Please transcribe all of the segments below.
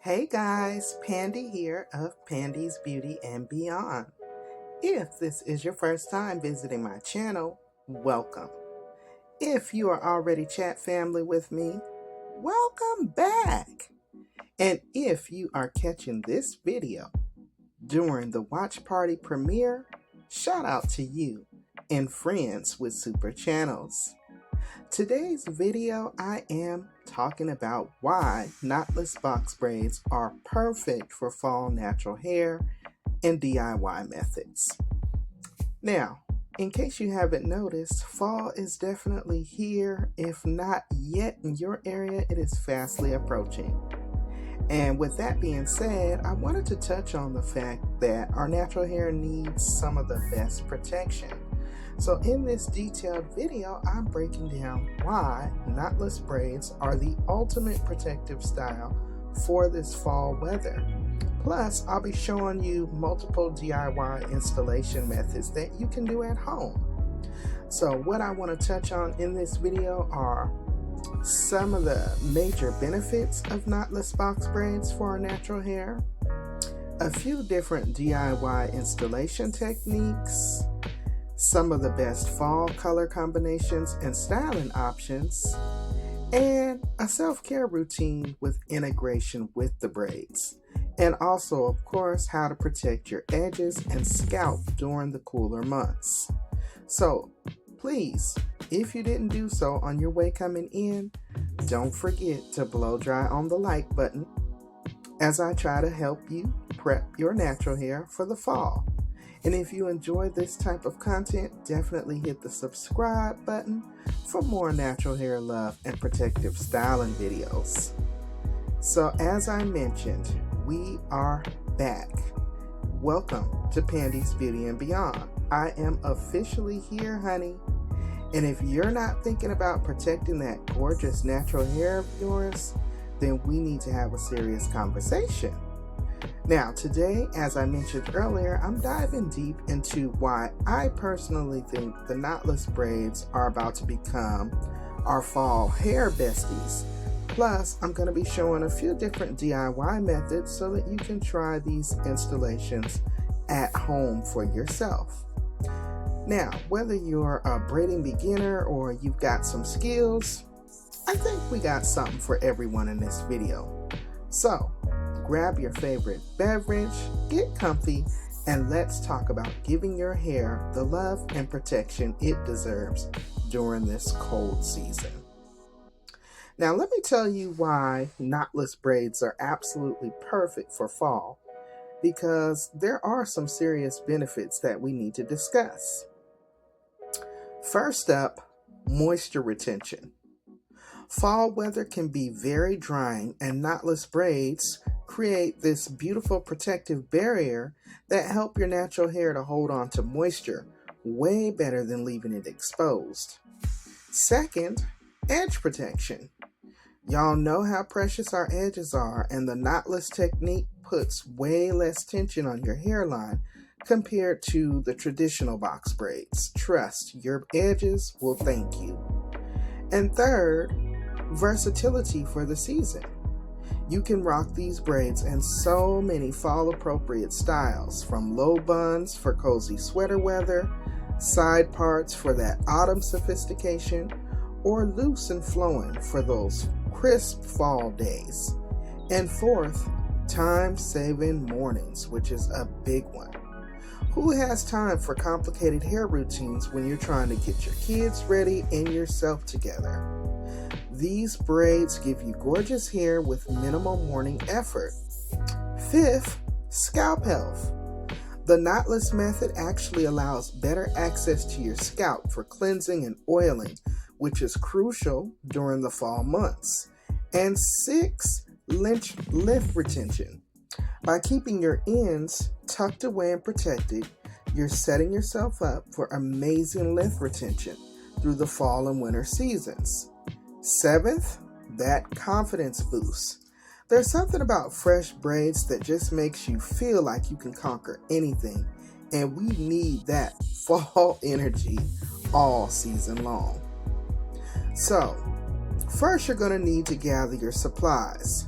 Hey guys, Pandy here of Pandy's Beauty and Beyond. If this is your first time visiting my channel, welcome. If you are already chat family with me, welcome back. And if you are catching this video during the watch party premiere, shout out to you and friends with super channels. Today's video, I am talking about why knotless box braids are perfect for fall natural hair and DIY methods. Now, in case you haven't noticed, fall is definitely here. If not yet in your area, it is fastly approaching. And with that being said, I wanted to touch on the fact that our natural hair needs some of the best protection. So in this detailed video, I'm breaking down why knotless braids are the ultimate protective style for this fall weather. Plus, I'll be showing you multiple DIY installation methods that you can do at home. So what I want to touch on in this video are some of the major benefits of knotless box braids for our natural hair, a few different DIY installation techniques, some of the best fall color combinations and styling options, and a self-care routine with integration with the braids. And also, of course, how to protect your edges and scalp during the cooler months. So please, if you didn't do so on your way coming in, don't forget to blow dry on the like button as I try to help you prep your natural hair for the fall. And if you enjoy this type of content, definitely hit the subscribe button for more natural hair love and protective styling videos. So as I mentioned, we are back. Welcome to Pandy's Beauty and Beyond. I am officially here, honey. And if you're not thinking about protecting that gorgeous natural hair of yours, then we need to have a serious conversation. Now, today, as I mentioned earlier, I'm diving deep into why I personally think the knotless braids are about to become our fall hair besties. Plus, I'm going to be showing a few different DIY methods so that you can try these installations at home for yourself. Now, whether you're a braiding beginner or you've got some skills, I think we got something for everyone in this video. So, grab your favorite beverage, get comfy, and let's talk about giving your hair the love and protection it deserves during this cold season. Now, let me tell you why knotless braids are absolutely perfect for fall, because there are some serious benefits that we need to discuss. First up, moisture retention. Fall weather can be very drying, and knotless braids create this beautiful protective barrier that help your natural hair to hold on to moisture way better than leaving it exposed. Second, edge protection. Y'all know how precious our edges are, and the knotless technique puts way less tension on your hairline compared to the traditional box braids. Trust, your edges will thank you. And third, versatility for the season. You can rock these braids in so many fall appropriate styles, from low buns for cozy sweater weather, side parts for that autumn sophistication, or loose and flowing for those crisp fall days. And fourth, time-saving mornings, which is a big one. Who has time for complicated hair routines when you're trying to get your kids ready and yourself together? These braids give you gorgeous hair with minimal morning effort. Fifth, scalp health. The knotless method actually allows better access to your scalp for cleansing and oiling, which is crucial during the fall months. And six, length retention. By keeping your ends tucked away and protected, you're setting yourself up for amazing length retention through the fall and winter seasons. Seventh, that confidence boost. There's something about fresh braids that just makes you feel like you can conquer anything, and we need that fall energy all season long. So, first you're going to need to gather your supplies.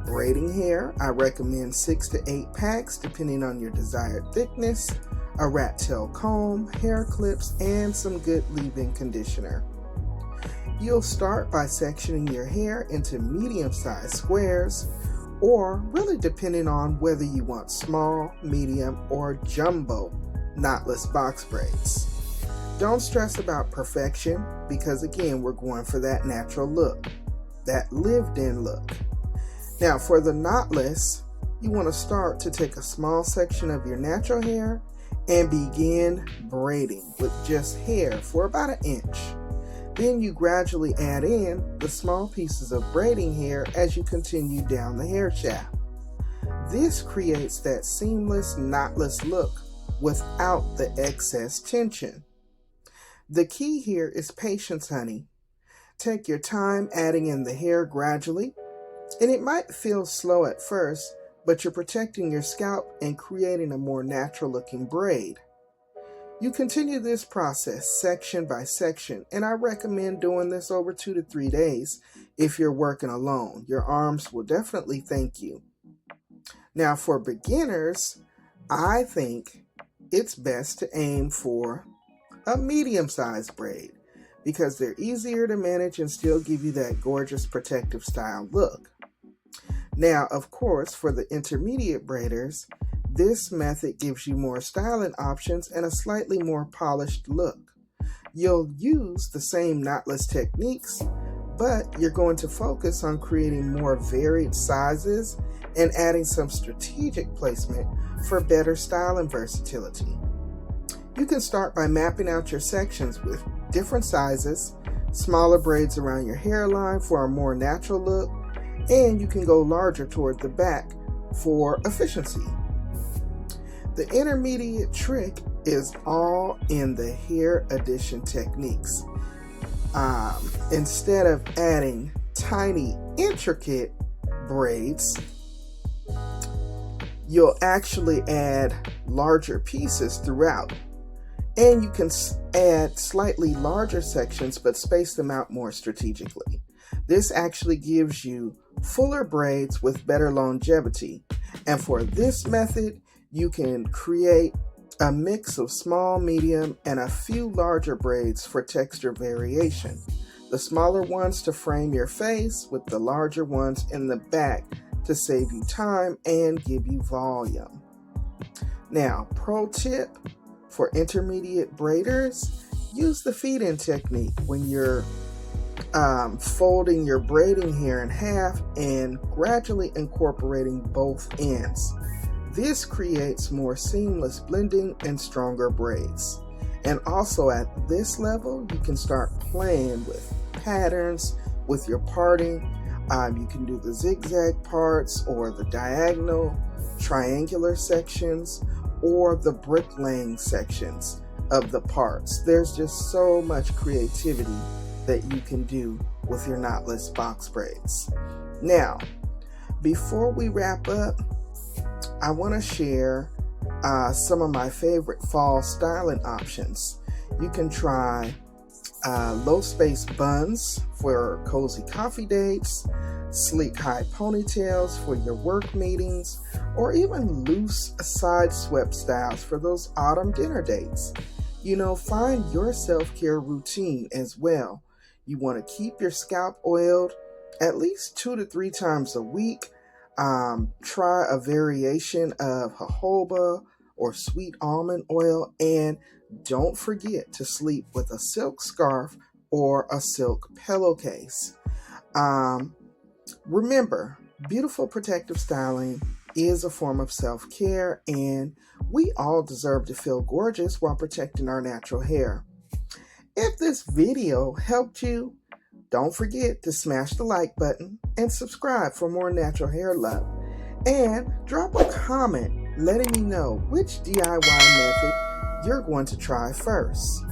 braiding hair, I recommend 6 to 8 packs depending on your desired thickness, a rat tail comb, hair clips, and some good leave-in conditioner. You'll start by sectioning your hair into medium-sized squares, or really depending on whether you want small, medium, or jumbo knotless box braids. Don't stress about perfection because again, we're going for that natural look, that lived-in look. Now for the knotless, you want to start to take a small section of your natural hair and begin braiding with just hair for about 1 inch. Then you gradually add in the small pieces of braiding hair as you continue down the hair shaft. This creates that seamless knotless look without the excess tension. The key here is patience, honey. Take your time adding in the hair gradually, and it might feel slow at first, but you're protecting your scalp and creating a more natural looking braid. You continue this process section by section, and I recommend doing this over 2 to 3 days if you're working alone. Your arms will definitely thank you. Now for beginners, I think it's best to aim for a medium-sized braid because they're easier to manage and still give you that gorgeous protective style look. Now, of course, for the intermediate braiders, this method gives you more styling options and a slightly more polished look. You'll use the same knotless techniques, but you're going to focus on creating more varied sizes and adding some strategic placement for better style and versatility. You can start by mapping out your sections with different sizes, smaller braids around your hairline for a more natural look, and you can go larger toward the back for efficiency. The intermediate trick is all in the hair addition techniques. Instead of adding tiny, intricate braids, you'll actually add larger pieces throughout. And you can add slightly larger sections, but space them out more strategically. This actually gives you fuller braids with better longevity. And for this method, you can create a mix of small, medium, and a few larger braids for texture variation. The smaller ones to frame your face with the larger ones in the back to save you time and give you volume. Now, pro tip for intermediate braiders, use the feed-in technique when you're folding your braiding hair in half and gradually incorporating both ends. This creates more seamless blending and stronger braids. And also at this level, you can start playing with patterns with your parting. You can do the zigzag parts or the diagonal, triangular sections, or the bricklaying sections of the parts. There's just so much creativity that you can do with your knotless box braids. Now, before we wrap up, I want to share some of my favorite fall styling options. You can try low space buns for cozy coffee dates, sleek high ponytails for your work meetings, or even loose side swept styles for those autumn dinner dates. You know, find your self-care routine as well. You want to keep your scalp oiled at least 2 to 3 times a week. Try a variation of jojoba or sweet almond oil, and don't forget to sleep with a silk scarf or a silk pillowcase. Remember, beautiful protective styling is a form of self-care, and we all deserve to feel gorgeous while protecting our natural hair. If this video helped you, don't forget to smash the like button and subscribe for more natural hair love. And drop a comment letting me know which DIY method you're going to try first.